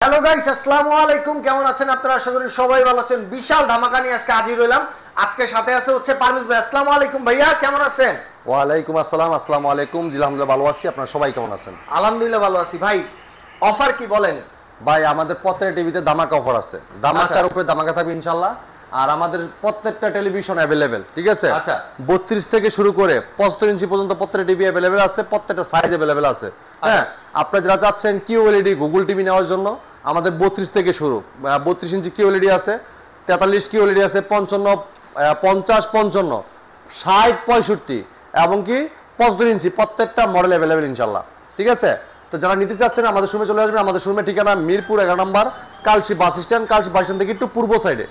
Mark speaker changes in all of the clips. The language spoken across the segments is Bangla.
Speaker 1: হ্যালো গাইস, আসসালামু আলাইকুম। কেমন আছেন আপনারা? আশা করি সবাই ভালো আছেন। বিশাল ধামাকা নিয়ে আজকে হাজির হইলাম। আজকে সাথে আছে হচ্ছে পারমিজ ভাই। আসসালামু আলাইকুম ভাইয়া, কেমন আছেন?
Speaker 2: ওয়ালাইকুম আসসালাম। আসসালামু আলাইকুম। জি আলহামদুলিল্লাহ ভালো আছি। আপনারা সবাই কেমন আছেন?
Speaker 1: আলহামদুলিল্লাহ ভালো আছি। ভাই অফার কি বলেন?
Speaker 2: ভাই আমাদের প্রত্যেকটা টিভিতে ধামাকা অফার আছে, ধামাকার উপরে ধামাকা থাকবে ইনশাআল্লাহ। আর আমাদের প্রত্যেকটা টেলিভিশন অ্যাভেলেবেল, ঠিক আছে?
Speaker 1: আচ্ছা,
Speaker 2: 32 থেকে শুরু করে 75 ইঞ্চি পর্যন্ত প্রত্যেকটা টিভি অ্যাভেলেবেল আছে, প্রত্যেকটা সাইজ অ্যাভেলেবেল আছে। হ্যাঁ, আপনারা যারা চাচ্ছেন কিউএলইডি গুগল টিভি নেওয়ার জন্য, আমাদের 32 থেকে শুরু। 32 ইঞ্চি কিউএলইডি আছে, 43 কিউএলইডি আছে, 55, 50, 55, 60, 65 এবং কি 75 ইঞ্চি প্রত্যেকটা মডেল অ্যাভেলেবেল ইনশাআল্লাহ, ঠিক আছে? তো যারা নিতে চাচ্ছেন আমাদের শোরুমে চলে আসবেন। আমাদের শোরুমের ঠিকানা মিরপুর 11 নম্বর, Kalshi bus stand. Kalshi bus stand থেকে একটু পূর্ব সাইডে।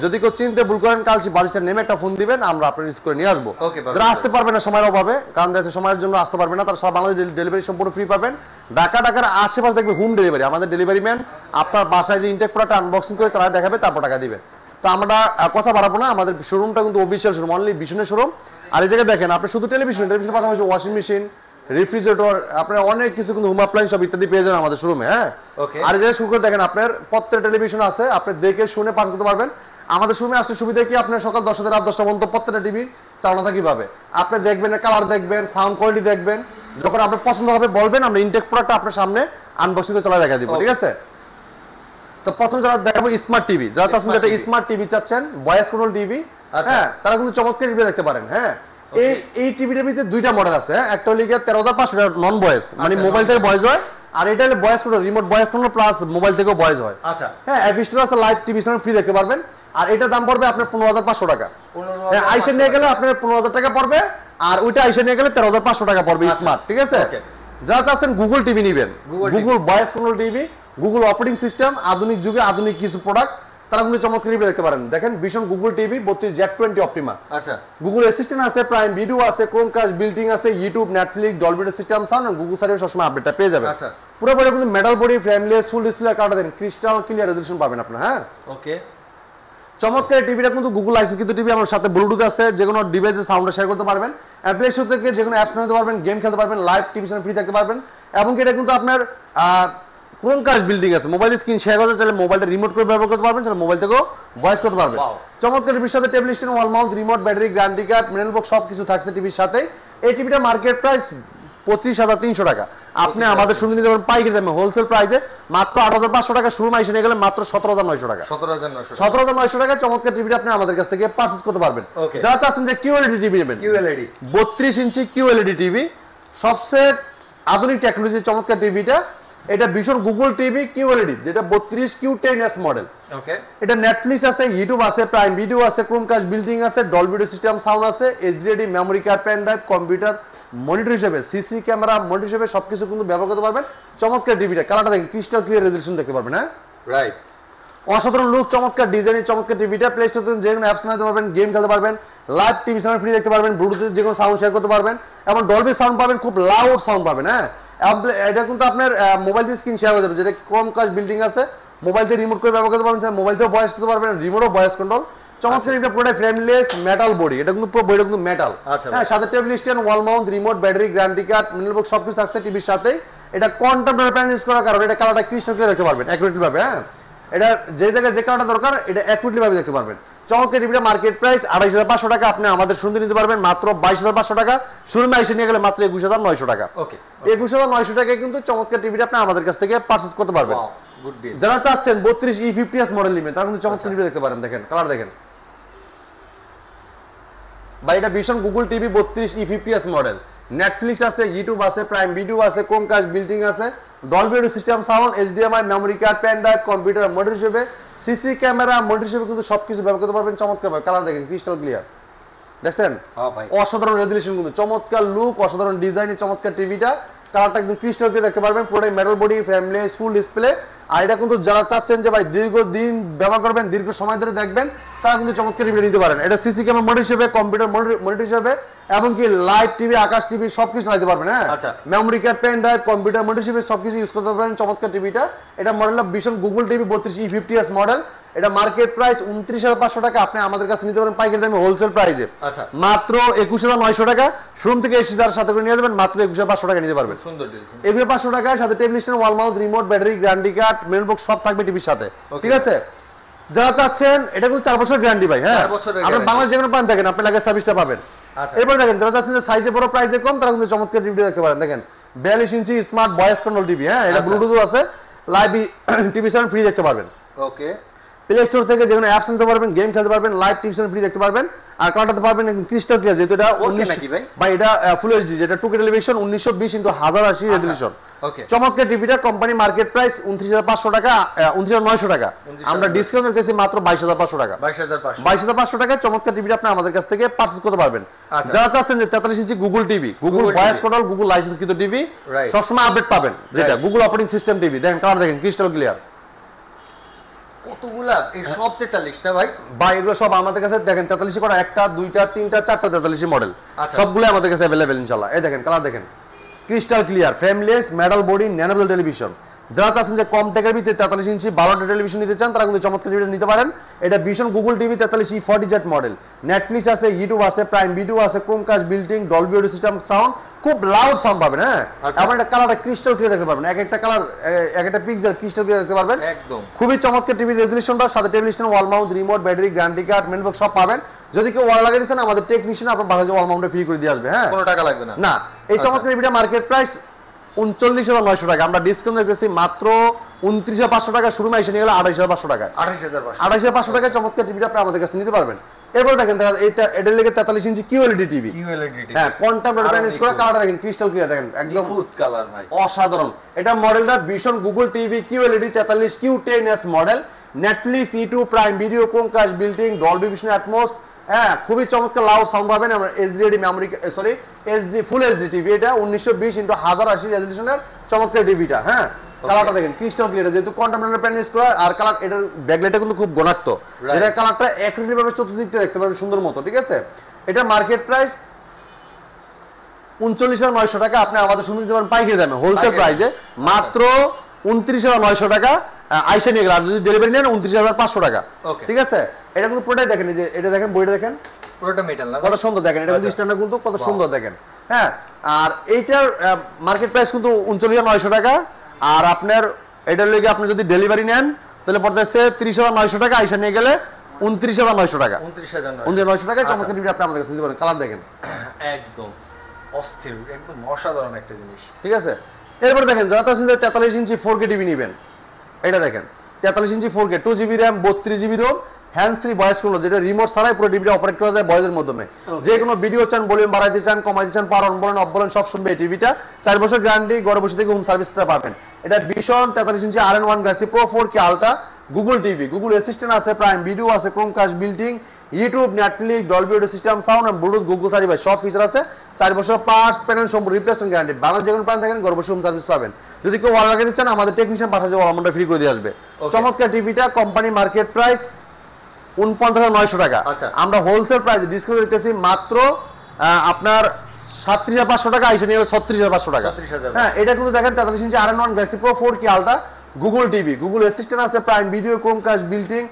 Speaker 2: যদি কেউ চিনতে ভুল করেন, কালশি বাস স্ট্যান্ড নেমে একটা ফোন দিবেন, আমরা আপনার রিসিভ করে নিয়ে আসবো। যারা আসতে পারবে না সময়ের অভাবে, কারণ দেখছে সময়ের জন্য আসতে পারবে না, তারা সারা বাংলাদেশ ডেলিভারি সম্পূর্ণ ফ্রি পাবেন। ঢাকার আশেপাশে দেখবে হোম ডেলিভারি। আমাদের ডেলিভারি ম্যান আপনার বাসায় যে ইনটেক প্রোডাক্ট আনবক্সিং করে চালায় দেখাবে, তারপর টাকা দিবেন। তো আমরা কথা বাড়াবো না, আমাদের শোরুমটা কিন্তু অফিসিয়াল শোরুম, অনলি বিশনের শোরুম। আর এই জায়গায় দেখেন, আপনি শুধু টেলিভিশনের পাশাপাশি ওয়াশিং মেশিন, রেফ্রিজারেটর, আপনার অনেক কিছু কিন্তু হোম অ্যাপ্লায়েন্স সব ইত্যাদি পেয়ে যাবেন আমাদের শোরুমে। হ্যাঁ, আর এই জায়গায় শুরু করে দেখেন, আপনার প্রত্যেকটা টেলিভিশন আছে, আপনি দেখে শুনে পাস করতে পারবেন। আমাদের শোরুমে আসলে সুবিধা কি, আপনার সকাল 10টা থেকে রাত 10টা পর্যন্ত প্রত্যেকটা টিভি চালানো থাকে কিভাবে আপনি দেখবেন, কালার দেখবেন, সাউন্ড কোয়ালিটি দেখবেন। যখন আপনার পছন্দ হবে বলবেন, আমরা ইনটেক প্রোডাক্ট আপনার সামনে আনবক্সিং করে চালা দেখা দিব, ঠিক আছে? তো প্রথম যারা দেখাবো স্মার্ট টিভি, যারা চাচ্ছেন যেটা স্মার্ট টিভি চাচ্ছেন, ভয়েস কন্ট্রোল টিভি, হ্যাঁ, তারা কিন্তু চমৎকার টিভি দেখতে পারেন। হ্যাঁ, এই টিভিটার ভিতরে দুইটা মডেল আছে। একটা হলো 13,500 নন ভয়েস, মানে মোবাইল থেকে ভয়েস হয়। আর এটা হলো voice control, remote voice control plus mobile থেকেও ভয়েস হয়। আচ্ছা, হ্যাঁ, অ্যাপ স্টোর আছে, লাইভ টিভি চ্যানেল ফ্রি দেখতে পারবেন। আর এটা দাম পড়বে আপনার 15,500 টাকা। হ্যাঁ, আইসে নিয়ে গেলে আপনার 15,000 টাকা পড়বে, আর ওইটা আইসে নিয়ে গেলে 13,500 টাকা পড়বে স্মার্ট, ঠিক আছে? যারা চাচ্ছেন গুগল টিভি নিবেন, Google voice control TV, Google operating system, আধুনিক যুগে আধুনিক কিছু প্রোডাক্ট, তারা কিন্তু চমৎকার টিভি দেখতে পারেন। দেখেন, ভীষণ গুগল টিভি 32 Z20 অপটিমা। আচ্ছা, গুগল অ্যাসিস্ট্যান্ট আছে, প্রাইম ভিডিও আছে, ক্রোমকাস্ট বিল্ডিং আছে, YouTube, Netflix, Dolby system sound, Google service সবসময় আপডেটটা পেয়ে যাবেন। আচ্ছা, পুরোপুরি কিন্তু metal body, frameless, full display কাটা দেন, ক্রিস্টাল ক্লিয়ার রেজোলিউশন পাবেন আপনারা। হ্যাঁ, ওকে, চমৎকার টিভিটা কিন্তু গুগল লাইসেন্স কিন্তু টিভি। আমার সাথে ব্লুটুথ আছে, যে কোনো ডিভাইসে সাউন্ড শেয়ার করতে পারবেন, প্লে স্টোর থেকে যে কোনো অ্যাপস নিতে পারবেন, গেম খেলতে পারবেন, লাইভ টিভি চ্যানেল ফ্রি দেখতে পারবেন। এবং এটা কিন্তু আপনার ক্রোমকাস্ট বিল্ডিং আছে, মোবাইল স্ক্রিন শেয়ার করতে চাইলে মোবাইলটা রিমোট করে ব্যবহার করতে পারবেন, সেটা মোবাইল থেকেও ভয়েস করতে পারবেন। চমৎকার টিভির সাথে table stand, wall mount, remote, battery, guarantee card, mineral box সবকিছু থাকছে টিভির সাথে। এই টিভিটা মার্কেট প্রাইস 25,300 টাকা। আপনি আমাদের শুনে নিতে পারেন পাইকারি দামে, হোলসেল প্রাইসে মাত্র 8,500 টাকা। শুরু মাইসে নিয়ে গেলে মাত্র 17,900 টাকা। 17,900 টাকা চমৎকার টিভিটা আপনি আমাদের কাছ থেকে পারচেজ করতে পারবেন। যারা চাচ্ছেন যে কিউএলইডি টিভি নেবেন, কিউএলইডি 32 ইঞ্চি কিউএলইডি টিভি, সবচেয়ে আধুনিক টেকনোলজি চমৎকার টিভিটা। এটা ভীষণ গুগল টিভি কিউএলইডি, যেটা 32 Q10S মডেল। ওকে, এটা নেটফ্লিক্স আছে, ইউটিউব আছে, প্রাইম ভিডিও আছে, ক্রোমকাস্ট বিল্ডিং আছে, ডলবি সিস্টেম সাউন্ড আছে, HDD memory card, pen drive, computer monitor হিসেবে, সিসি ক্যামেরা মনিটর হিসেবে সবকিছু কিন্তু ব্যবহার করতে পারবেন। চমৎকার টিভিটা, কালারটা দেখেন, ক্রিস্টাল ক্লিয়ার রেজোলিউশন দেখতে পারবেন। হ্যাঁ, রাইট, অসাধারণ লুক, চমৎকার ডিজাইন, চমৎকার টিভিটা। প্লে স্টোর থেকে যে কোনো অ্যাপস নিতে পারবেন, গেম খেলতে পারবেন, লাইভ টিভি চ্যানেল ফ্রি দেখতে পারবেন, ব্লুটুথে যে কোনো সাউন্ড শেয়ার করতে পারবেন, এবং ডলবি সাউন্ড পাবেন, খুব লাউড সাউন্ড পাবেন। হ্যাঁ, এটা কিন্তু আপনার মোবাইল দিয়ে স্ক্রিন শেয়ার হয়ে যাবে, যেটা ক্রোমকাস্ট বিল্ডিং আছে, মোবাইল দিয়ে রিমোট করে ব্যবহার করতে পারবেন, মোবাইল থেকেও ভয়েস করতে পারবেন, রিমোটও ভয়েস কন্ট্রোল। চমৎকার একটা পুরোটা ফ্রেমলেস মেটাল বডি, এটা কিন্তু পুরো বডিটা কিন্তু মেটাল। হ্যাঁ, সাথে table stand, wall mount, remote, battery, guarantee card, mineral box সবকিছু থাকছে টিভির সাথে। এটা কন্টেম্পোরারি প্যানেল ইউজ করার কারণে এটা কালারটা ক্রিস্টাল ক্লিয়ার দেখতে পারবেন অ্যাকুরেটলি ভাবে। হ্যাঁ, এটা যে জায়গায় যে কালারটা দরকার এটা অ্যাকুরেটলি ভাবে দেখতে পারবেন। চমৎকার টিভিটা মার্কেট প্রাইস 28,500 টাকা। আপনি আমাদের শুনতে নিতে পারবেন মাত্র 22,500 টাকা। শোরুমে এসে নিয়ে গেলে মাত্র 21,900 টাকা। ওকে, 21,900 টাকায় কিন্তু চমৎকার টিভিটা আপনি আমাদের কাছ থেকে পারচেজ করতে পারবেন। যারা চাচ্ছেন 32 E50s মডেল নেবেন, তারা কিন্তু চমৎকার টিভি দেখতে পারেন। দেখেন, কালার দেখেন ভাই, এটা ভীষণ Google TV 32 E50s model. Netflix আছে, ইউটিউব আছে, প্রাইম ভিডিও আছে, ক্রোমকাস্ট বিল্ডিং আছে, Dolby system sound, HDMI, memory card, pen drive, computer monitor হিসেবে, সিসি ক্যামেরা মনিটর হিসেবে কিন্তু সবকিছু ব্যবহার করতে পারবেন। চমৎকার ভাবে কালার দেখেন, ক্রিস্টাল ক্লিয়ার দেখছেন, অসাধারণ রেজোলিউশন, কিন্তু চমৎকার লুক, অসাধারণ ডিজাইন, চমৎকার টিভিটা। কালারটা একদম ক্রিস্টাল ক্লিয়ার দেখতে পারবেন, পুরোটাই metal body, frameless, full display. আর এটা কিন্তু যারা চাচ্ছেন যে ভাই দীর্ঘদিন ব্যবহার করবেন, দীর্ঘ সময় ধরে দেখবেন, তারা কিন্তু চমৎকার টিভি নিতে পারেন। এটা সিসি ক্যামেরা মনিটর হিসেবে, কম্পিউটার মনিটর হিসেবে, এমনকি লাইভ টিভি, আকাশ টিভি সবকিছু চালাতে পারবেন। হ্যাঁ, memory card, pen drive, computer monitor হিসেবে সবকিছু ইউজ করতে পারবেন। চমৎকার টিভিটা, এটা মডেল ভীষণ গুগল টিভি 32 E50s মডেল। এটা মার্কেট প্রাইস 29,500 টাকা, আপনি আমাদের কাছে নিতে পারেন পাইকারি দামে হোলসেল প্রাইসে।
Speaker 1: আচ্ছা,
Speaker 2: মাত্র 21,900 টাকা, শোরুম থেকে এসে যার সাথে করে নিয়ে যাবেন মাত্র 21,500 টাকা নিতে পারবেন।
Speaker 1: সুন্দর ডিল।
Speaker 2: 21,500 টাকায় সাথে table stand, wall mount, remote, battery, guarantee card, mail box সব থাকবে টিভির সাথে, ঠিক আছে? যারা চাচ্ছেন এটা কিন্তু 4 বছর গ্যারান্টি ভাই, হ্যাঁ, আপনি বাংলাদেশ যেখানে পান দেখেন আপনি লাগে সার্ভিসটা পাবেন। এরপর দেখেন যারা চাচ্ছেন যে সাইজে বড় প্রাইসে কম, তারা কিন্তু চমৎকার টিভি দেখতে পারেন। দেখেন 42 ইঞ্চি স্মার্ট ভয়েস কন্ট্রোল টিভি, হ্যাঁ, এটা ব্লুটুথ আছে, লাইভ টিভি চ্যানেল ফ্রি দেখতে পারবেন।
Speaker 1: ওকে,
Speaker 2: প্লে স্টোর থেকে যেখানে অ্যাপস নিতে পারবেন, গেম খেলতে পারবেন, লাইভ টিভি চ্যানেল ফ্রি দেখতে পারবেন। আর কালারটা পারবেন ক্রিস্টাল ক্লিয়ার, যেহেতু এটা 19
Speaker 1: নাকি ভাই?
Speaker 2: ভাই এটা ফুল এইচডি, যেটা 2K টেলিভিশন 1920x1080 রেজোলিউশন।
Speaker 1: ওকে,
Speaker 2: চমৎকার টিভিটা কোম্পানি মার্কেট প্রাইস 29,500 টাকা, 29,900 টাকা, আমরা ডিসকাউন্ট রেখেছি মাত্র 22,500 টাকা। 22,500 টাকা চমৎকার টিভিটা আপনি আমাদের কাছ থেকে পারচেজ করতে পারবেন। যারা চাচ্ছেন যে 43 inch Google TV, Google voice control, Google licence কিন্তু টিভি সবসময় আপডেট পাবেন, যেটা গুগল অপারেটিং সিস্টেম টিভি। দেখেন কালার দেখেন ক্রিস্টাল ক্লিয়ার।
Speaker 1: কতগুলা এই সব 43টা ভাই?
Speaker 2: ভাই এগুলো সব আমাদের কাছে দেখেন 43 করা, একটা দুইটা তিনটা চারটা 43 মডেল, সবগুলো আমাদের কাছে अवेलेबल ইনশাআল্লাহ। এই দেখেন কালার দেখেন crystal clear, frameless, metal body, ন্যানোবেল টেলিভিশন। যারা চাচ্ছেন যে কম টাকার ভিতরে 43 ইঞ্চি 12টা টেলিভিশন নিতে চান, তারা কিন্তু চমৎকার টিভিটা নিতে পারেন। এটা Vision Google TV 43 40Z model, Netflix আছে, ইউটিউব আছে, প্রাইম ভিডিও আছে, Chromecast building, Dolby audio system sound, খুব লাউড সাউন্ড পাবেন, হ্যাঁ। এবং এটা কালারটা ক্রিস্টাল ক্লিয়ার দেখতে পারবেন, এক একটা কালার এক একটা পিক্সেল ক্রিস্টাল ক্লিয়ার দেখতে পারবেন
Speaker 1: একদম।
Speaker 2: খুবই চমৎকার টিভি রেজোলিউশনটা, সাথে table stand, wall mount, remote, battery, guarantee card, main box সব পাবেন। যদি কেউ ওয়াল লাগিয়ে দিচ্ছেন আমাদের টেকনিশিয়ান আপনার বাসায় ওয়াল মাউন্টে ফ্রি করে দিয়ে আসবে, হ্যাঁ,
Speaker 1: কোনো টাকা লাগবে না।
Speaker 2: না, এই চমৎকার টিভিটা মার্কেট প্রাইস 39,900 টাকা, আমরা ডিসকাউন্ট রেখেছি মাত্র 29,500 টাকা, শুরু এসে নিয়ে গেলে 28,500 টাকা। 28,500 টাকায় চমৎকার টিভিটা আপনি আমাদের কাছে নিতে পারবেন। এরপর দেখেন এটা এটার লেগে 43 ইঞ্চি কিউএলইডি টিভি, হ্যাঁ, কোয়ান্টাম রেফারেন্স করে কালারটা দেখেন ক্রিস্টাল ক্লিয়ার, দেখেন একদম
Speaker 1: ফুড কালার ভাই,
Speaker 2: অসাধারণ। এটা মডেলটা vision Google TV QLED 43 Q10s model, Netflix, YouTube, prime Video, Chromecast building, Dolby Vision atoms, হ্যাঁ, খুবই চমৎকার লাউড সাউন্ড পাবেন। আমরা HD memory sorry HD full HD TV, এটা 1920x1080 রেজোলিউশনের চমৎকার টিভিটা, হ্যাঁ। কালারটা দেখেন ক্রিস্টাল ক্লিয়ার, যেহেতু কন্টেম্পোরারি প্যানেল ইউজ করা, আর কালার এটার ব্যাকলাইটটা কিন্তু খুব গুণাত্মক, এটা কালারটা একই ভাবে চতুর্দিক থেকে দেখতে পারবেন সুন্দর মতো, ঠিক আছে? এটা মার্কেট প্রাইস 39,900 টাকা, আপনি আমাদের শুনে দিতে পারেন পাইকারি দামে হোলসেল প্রাইসে মাত্র 29,900 টাকা। আইসা নিয়ে গেলে আর যদি ডেলিভারি নেন 29,500 টাকা, ঠিক আছে? এটা কিন্তু পুরোটাই দেখেন, এই যে এটা দেখেন, বইটা দেখেন
Speaker 1: পুরোটা মেটাল না,
Speaker 2: কত সুন্দর দেখেন, এটা কিন্তু স্ট্যান্ডার্ড কিন্তু কত সুন্দর দেখেন, হ্যাঁ। আর এইটার মার্কেট প্রাইস কিন্তু 39,900 টাকা, আর আপনার এটার লেগে আপনি যদি ডেলিভারি নেন তাহলে পড়তেছে 30,900 টাকা, আইসা নিয়ে গেলে 29,900 টাকা। 29,900 টাকায় চমৎকার টিভি আপনি আমাদের কাছে নিতে পারেন। কালার দেখেন
Speaker 1: একদম অস্থির, একদম অসাধারণ একটা জিনিস,
Speaker 2: ঠিক আছে? এরপর দেখেন যারা আছেন যে 43 ইঞ্চি 4K টিভি নেবেন, এটা দেখেন 43 ইঞ্চি 4K 2GB RAM 32GB ROM, hands free voice control, যেটা রিমোট ছাড়াই পুরো টিভিটা অপারেট করা যায় ভয়েসের মাধ্যমে। যে কোনো ভিডিও চান, ভলিউম বাড়াইতে চান, কমাইতে চান, পাওয়ার অন বলেন অফ বলেন সব শুনবে এই টিভিটা। 4 বছর গ্যারান্টি, ঘরে বসে থেকে হোম সার্ভিসটা পাবেন। এটা vision 43 inch RN1 Galaxy Pro 4K ultra Google TV, Google Assistant আছে, প্রাইম ভিডিও আছে, Chromecast building, YouTube, Netflix, Dolby audio system sound এবং ব্লুটুথ, গুগল সার্ভিস সব ফিচার আছে। 4 বছর পার্টস প্যানেল সম্পূর্ণ রিপ্লেসমেন্ট গ্যারান্টি, বাংলাদেশ যে কোনো প্রান্ত থাকেন ঘরে বসে হোম সার্ভিস পাবেন। যদি কেউ ওয়াল লাগাতে চান আমাদের টেকনিশিয়ান পাঠাচ্ছে, ওয়াল মাউন্টটা ফ্রি করে দিয়ে আসবে। চমৎকার টিভিটা কোম্পানি মার্কেট প্রাইস 49,900 টাকা, আমরা হোলসেল প্রাইস ডিসকাউন্ট দিতেছি মাত্র আপনার 37,500 টাকা, আইসা নিয়ে 36,500 টাকা, হ্যাঁ। এটা কিন্তু দেখেন 43 inch RN1 Galaxy Pro 4K ultra Google TV, Google Assistant আছে, Prime Video, Chromecast building,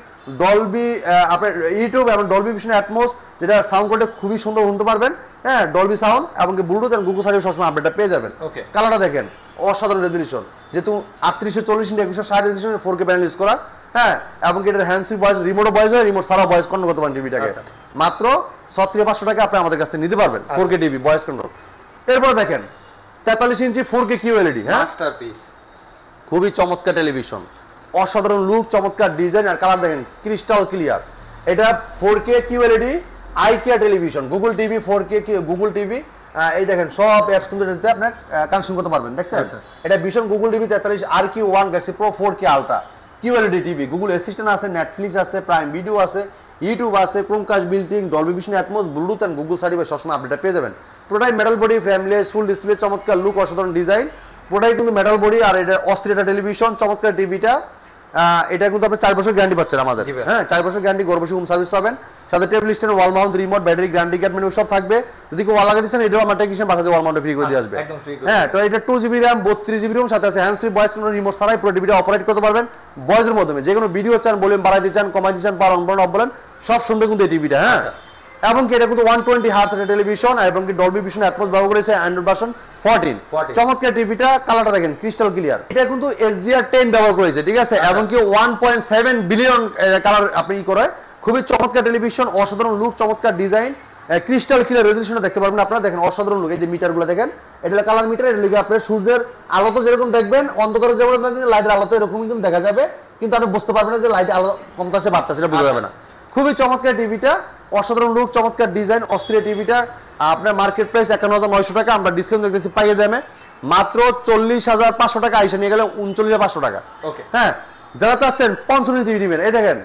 Speaker 2: Dolby আপনার ইউটিউব এবং ডলবি ভিশন অ্যাটমস, যেটা সাউন্ড কোয়ালিটি খুবই সুন্দর শুনতে পারবেন, হ্যাঁ, ডলবি সাউন্ড এবং ব্লুটুথ এবং গুগল সার্ভিস সবসময় আপডেটটা পেয়ে যাবেন। কালারটা দেখেন অসাধারণ রেজোলিউশন, যেহেতু 3840x2160 রেজোলিউশনের 4K প্যানেল ইউজ করা, হ্যাঁ, এবং এটার hands free voice, remote voice হয়, রিমোট ছাড়া ভয়েস কন্ট্রোল করতে পারেন টিভিটাকে। মাত্র 37,500 টাকা আপনি আমাদের কাছ থেকে নিতে পারবেন 4K টিভি ভয়েস কন্ট্রোল। এরপর দেখেন 43 ইঞ্চি 4K QLED, হ্যাঁ, মাস্টারপিস, খুবই চমৎকার টেলিভিশন, অসাধারণ লুক, চমৎকার ডিজাইন, আর কালার দেখেন ক্রিস্টাল ক্লিয়ার। এটা 4K QLED IKEA television, Google TV 4K Google TV, এই দেখেন সব অ্যাপস কিন্তু এটাতে আপনি কানেকশন করতে পারবেন, দেখছেন? এটা Vision Google TV 43 RQ1 Galaxy Pro 4K ultra QLED TV, Google Assistant আছে, নেটফ্লিক্স আছে, প্রাইম ভিডিও আছে, ইউটিউব আছে, Chromecast building, Dolby Vision Atmos, Bluetooth and Google service সবসময় আপডেট পেয়ে যাবেন। পুরোটাই metal body, frameless, full display, চমৎকার লুক, অসাধারণ ডিজাইন, পুরোটাই কিন্তু মেটাল বডি, আর এটা অস্থির একটা টেলিভিশন, চমৎকার টিভিটা। এটা কিন্তু আপনি 4 বছর গ্যারান্টি পাচ্ছেন আমাদের, হ্যাঁ, 4 বছর গ্যারান্টি, ঘরে বসে হোম সার্ভিস পাবেন। সাথে table stand, wall mount, remote, battery, guarantee card menu সব থাকবে। যদি কেউ ওয়াল লাগাতে চান এটাও আমার টেকনিশিয়ান পাঠাতে ওয়াল মাউন্ট ফ্রি করে দিয়ে আসবে। হ্যাঁ, তো এটা 2GB RAM 32GB ROM সাথে আছে hand free voice control, remote ছাড়াই পুরো টিভিটা অপারেট করতে পারবেন ভয়েসের মাধ্যমে। যে কোনো ভিডিও চান, ভলিউম বাড়াইতে চান, কমাইতে চান, পাওয়ার অন বলেন অফ বলেন সব শুনবে কিন্তু এই টিভিটা। হ্যাঁ, এবং কি এটা কিন্তু 120 হার্টজ এর টেলিভিশন এবং কি ডলবি ভিশন অ্যাটমস ব্যবহার করেছে অ্যান্ড্রয়েড ভার্সন 14। চমৎকার টিভিটা, কালারটা দেখেন ক্রিস্টাল ক্লিয়ার। এটা কিন্তু HDR10 ব্যবহার করেছে, ঠিক আছে, এবং কি 1.7 বিলিয়ন কালার আপনি করে। খুবই চমৎকার টেলিভিশন, অসাধারণ লুক, চমৎকার ডিজাইন, ক্রিস্টাল ক্লিয়ার রেজোলিউশন দেখতে পারবেন আপনারা। দেখেন অসাধারণ লুক। এই যে মিটারগুলো দেখেন, এটা কালার মিটার। এটা লিখে আপনার সূর্যের আলোতে যেরকম দেখবেন, অন্ধকারে যেমন দেখবেন লাইটের আলোতে এরকম কিন্তু দেখা যাবে, কিন্তু আপনি বুঝতে পারবেন না যে লাইট আলো কমতাছে বাড়তাছে, এটা বোঝা যাবে না। খুবই চমৎকার টিভিটা, অসাধারণ লুক, চমৎকার ডিজাইন, অস্থির টিভিটা। আপনার মার্কেট প্রাইস 51,900 টাকা, আমরা ডিসকাউন্ট দেখতেছি পাইয়ে দামে মাত্র 40,500 টাকা। আইসা নিয়ে গেলে 39,500 টাকা। হ্যাঁ, যারা চাচ্ছেন 55 টিভি নেবেন, এই দেখেন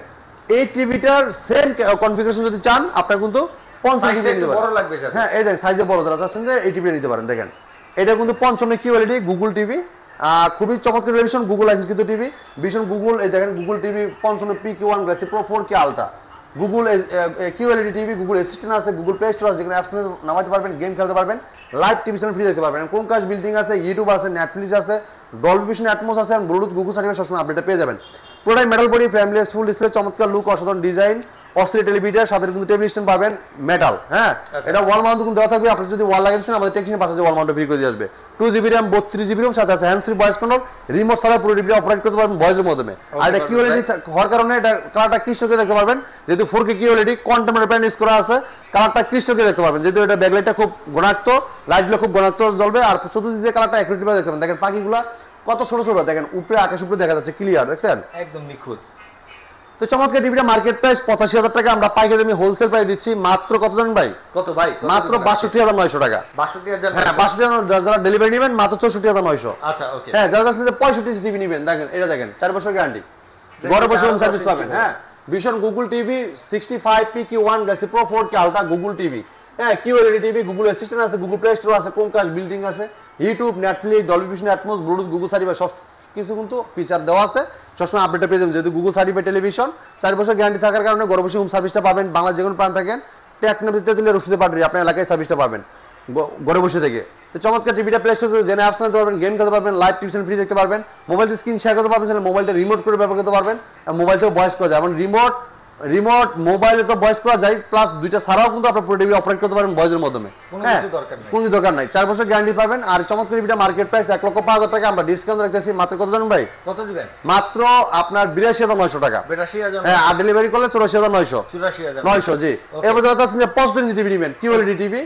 Speaker 2: এই টিভিটার সেম কনফিগারেশন যদি চান আপনারা কিন্তু 55 টিভি নিতে পারেন। হ্যাঁ, এই দেখেন সাইজে বড়, যারা চাচ্ছেন যে এই টিভি নিতে পারেন। দেখেন এটা কিন্তু 55 QLED গুগল টিভি, খুবই চমৎকার টেলিভিশন, গুগল লাইসেন্স কিন্তু টিভি ভিশন গুগল। এই দেখেন Google TV 55 PQ1 Galaxy Pro 4K ultra, Google QLED TV, Google Assistant আছে, গুগল প্লে স্টোর আছে, যেখানে অ্যাপস নামাতে পারবেন, গেম খেলতে পারবেন, লাইভ টিভি চ্যানেল ফ্রি দেখতে পারবেন, ক্রোমকাস্ট বিল্ডিং আছে, ইউটিউব আছে, নেটফ্লিক্স আছে, ডলবি ভিশন অ্যাটমস আছে, ব্লুটুথ গুগল সার্টিফিকেট সবসময় আপডেট পেয়ে যাবেন। পুরোটাই metal body, frameless, full display, চমৎকার লুক, অসাধারণ ডিজাইন, অস্থির টেলিভিশন, সাথে কিন্তু টেবিল স্ট্যান্ড পাবেন মেটাল। হ্যাঁ, এটা ওয়াল মাউন্ট কিন্তু দেওয়া থাকবে। আপনি যদি ওয়াল লাগাচ্ছেন আমাদের টেকনিশিয়ান পাশে ওয়াল মাউন্ট ফ্রি করে দিয়ে আসবে। 2GB RAM 32GB ROM সাথে আছে hand free voice control, remote ছাড়া পুরো টিভিটা অপারেট করতে পারবেন ভয়েসের মাধ্যমে। আর এটা QLED হওয়ার কারণে এটা কালারটা ক্রিস্টাল ক্লিয়ার দেখতে পারবেন, যেহেতু 4K QLED contemporary panel use করা আছে, কালারটা ক্রিস্টাল ক্লিয়ার দেখতে পারবেন। যেহেতু এটা ব্যাকলাইটটা খুব গুণাক্ত, লাইটগুলো খুব গুণাক্ত জ্বলবে, আর চতুর্দিকে কালারটা অ্যাকুরেট ভাবে দেখতে পাবেন। দেখেন পাখিগুলা কত ছোট ছোট, দেখেন উপরে আকাশ উপরে দেখা যাচ্ছে ক্লিয়ার, দেখছেন
Speaker 1: একদম নিখুঁত।
Speaker 2: তো চমৎকার টিভিটা মার্কেট প্রাইস 85,000 টাকা, আমরা পাইকারি দামে হোলসেল প্রাইস দিচ্ছি মাত্র কত জানেন ভাই?
Speaker 1: কত ভাই?
Speaker 2: মাত্র 62,900 টাকা।
Speaker 1: 62,000?
Speaker 2: হ্যাঁ, 62,000। যারা ডেলিভারি নেবেন মাত্র 64,900।
Speaker 1: আচ্ছা, ওকে।
Speaker 2: হ্যাঁ, যারা কাছে 65 টিভি নেবেন, দেখেন এটা দেখেন 4 বছর গ্যারান্টি, ঘরে বসে হোম সার্ভিস পাবেন। হ্যাঁ, vision Google TV 65 PQ1 Galaxy Pro 4K ultra Google TV. হ্যাঁ, QLED টিভি, গুগল অ্যাসিস্ট্যান্ট আছে, গুগল প্লে স্টোর আছে, ক্রোমকাস্ট বিল্ডিং আছে, YouTube, Netflix, Dolby Vision Atmos, Bluetooth Google certified সব কিছু কিন্তু ফিচার দেওয়া আছে। সবসময় আপডেট পেয়ে যাবেন, যেহেতু গুগল সার্টিফাইড টেলিভিশন 4 বছর গ্যারান্টি থাকার কারণে ঘরে বসে হোম সার্ভিসটা পাবেন। বাংলা যে কোনো প্রান্ত থাকেন টেকনোলজিতে দিলে রশিদে পাঠিয়ে আপনার এলাকায় সার্ভিসটা পাবেন ঘরে বসে থেকে। তো চমৎকার টিভিটা প্লে স্টোরে জেনে অ্যাপস নিতে পারবেন, গেম খেলতে পারবেন, লাইভ টিউশন ফ্রি দেখতে পারবেন, মোবাইল স্ক্রিন শেয়ার করতে পারবেন, মোবাইলটা রিমোট করে ব্যবহার করতে পারবেন, মোবাইলটাও ভয়েস করা যায়। এবং রিমোট মোবাইলে তো ভয়েস করা যায়, প্লাস দুইটা ছাড়াও কিন্তু আপনার পুরো টিভি অপারেট করতে পারেন ভয়েসের মাধ্যমে। হ্যাঁ, কোনো দরকার নাই, 4 বছর গ্যারান্টি পাবেন। আর চমৎকার টিভিটা মার্কেট প্রাইস 1,05,000 টাকা, আমরা ডিসকাউন্ট রাখতেছি মাত্র কত জানেন ভাই?
Speaker 1: কত দিবেন?
Speaker 2: মাত্র আপনার 82,900 টাকা।
Speaker 1: 82,000?
Speaker 2: হ্যাঁ, আর ডেলিভারি করলে 84,900।
Speaker 1: 84,900
Speaker 2: জি। এবার যারা চাচ্ছেন যে 65 ইঞ্চি টিভি নেবেন, QLED TV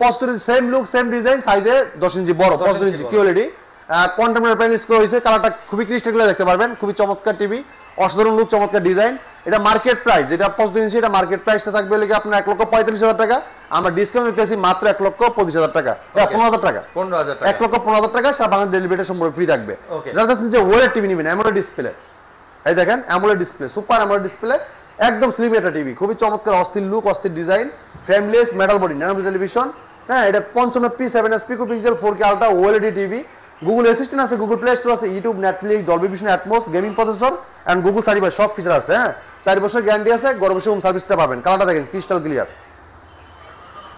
Speaker 2: 65 same look same design, সাইজে 10 ইঞ্চি বড়, 65 ইঞ্চি QLED কন্টেম্পোরারি প্যানেল ইউজ করা হয়েছে, কালারটা খুবই ক্রিস্টাল ক্লিয়ার দেখতে পারবেন। খুবই চমৎকার টিভি, অসাধারণ লুক, চমৎকার ডিজাইন। এটা মার্কেট প্রাইস, যেটা 65 ইঞ্চি, এটা মার্কেট প্রাইসটা থাকবে লিখে আপনার 1,45,000 টাকা। আমরা ডিসকাউন্ট দিতেছি মাত্র 1,25,000 টাকা, 15,000 টাকা, 1,15,000 টাকা। সারা বাংলাদেশ ডেলিভারি সম্পূর্ণ ফ্রি থাকবে। যারা চাচ্ছেন যে ওয়েলেড টিভি নেবেন, অ্যামোলেড ডিসপ্লে, এই দেখেন AMOLED display, super AMOLED display, একদম স্লিম একটা টিভি, খুবই চমৎকার, অস্থির লুক, অস্থির design, frameless, metal body, nano television. হ্যাঁ, এটা 55 P7S Picopixel 4K ultra OLED TV, Google Assistant আছে, গুগল প্লে স্টোর আছে, YouTube, Netflix, Dolby Vision Atmos, gaming processor and Google certified সব ফিচার আছে। হ্যাঁ, 4 বছর গ্যারান্টি আছে, ঘরে বসে হোম সার্ভিসটা পাবেন। কালারটা দেখেন ক্রিস্টাল ক্লিয়ার,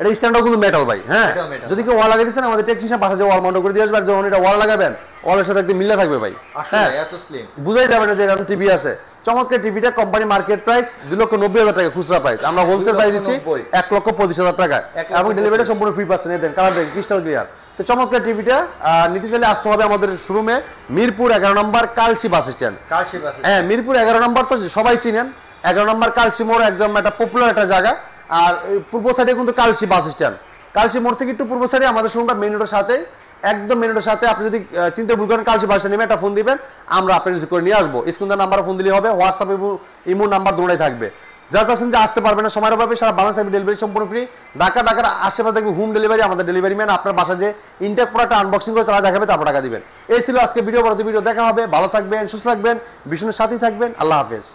Speaker 2: এটা স্ট্যান্ডও কিন্তু মেটাল ভাই। হ্যাঁ, যদি কেউ ওয়াল লাগিয়ে দিচ্ছেন আমাদের টেকনিশিয়ান পাশে ওয়াল মাউন্ট করে দিয়ে আসবে। আর যখন এটা ওয়াল লাগাবেন ওয়ালের সাথে একদম মিলে থাকবে ভাই। হ্যাঁ, এত স্লিম বুঝাই যাবে না যে এরকম টিভি আছে। চমৎকার টিভিটা কোম্পানি মার্কেট প্রাইস 2,90,000 টাকা খুচরা প্রাইস, আমরা হোলসেল প্রাইস দিচ্ছি 1,25,000 টাকা, এবং ডেলিভারি সম্পূর্ণ ফ্রি পাচ্ছেন। এই দেন কালার দেখেন ক্রিস্টাল ক্লিয়ার। তো চমৎকার টিভিটা নিতে চাইলে আসতে হবে আমাদের শোরুমে, মিরপুর 11 নম্বর কালসি বাস স্ট্যান্ড। হ্যাঁ, মিরপুর 11 নম্বর তো সবাই চিনেন, 11 নম্বর কালসি মোড় একদম একটা পপুলার একটা জায়গা। আর পূর্ব সাইডে কিন্তু কালসি বাস স্ট্যান্ড, কালসি মোড় থেকে একটু পূর্ব সাইডে আমাদের শোরুমটা মেইন রোডের সাথে, একদম মেইন রোডের সাথে। আপনি যদি চিন্তা ভুল করেন কালসি বাস স্ট্যান্ড নেমে একটা ফোন দিবেন, আমরা আপনার রিসিভ করে নিয়ে আসবো। স্ক্রিনের নাম্বার ফোন দিলে হবে, হোয়াটসঅ্যাপ ইমো নাম্বার দুটোই থাকবে। যারা চাচ্ছেন যে আসতে পারবেন না সময়ের অভাবে, সারা বাংলাদেশ ডেলিভারি সম্পূর্ণ ফ্রি। ঢাকার আশেপাশে দেখবেন হোম ডেলিভারি, আমাদের ডেলিভারি ম্যান আপনার বাসা যে ইনটেক প্রোডাক্ট আনবক্সিং করে তারা দেখাবে, তারপর টাকা দিবেন। এই ছিল আজকে ভিডিও, পরবর্তী ভিডিও দেখা হবে। ভালো থাকবেন, সুস্থ থাকবেন, ভীষণের সাথেই থাকবেন। আল্লাহ হাফেজ।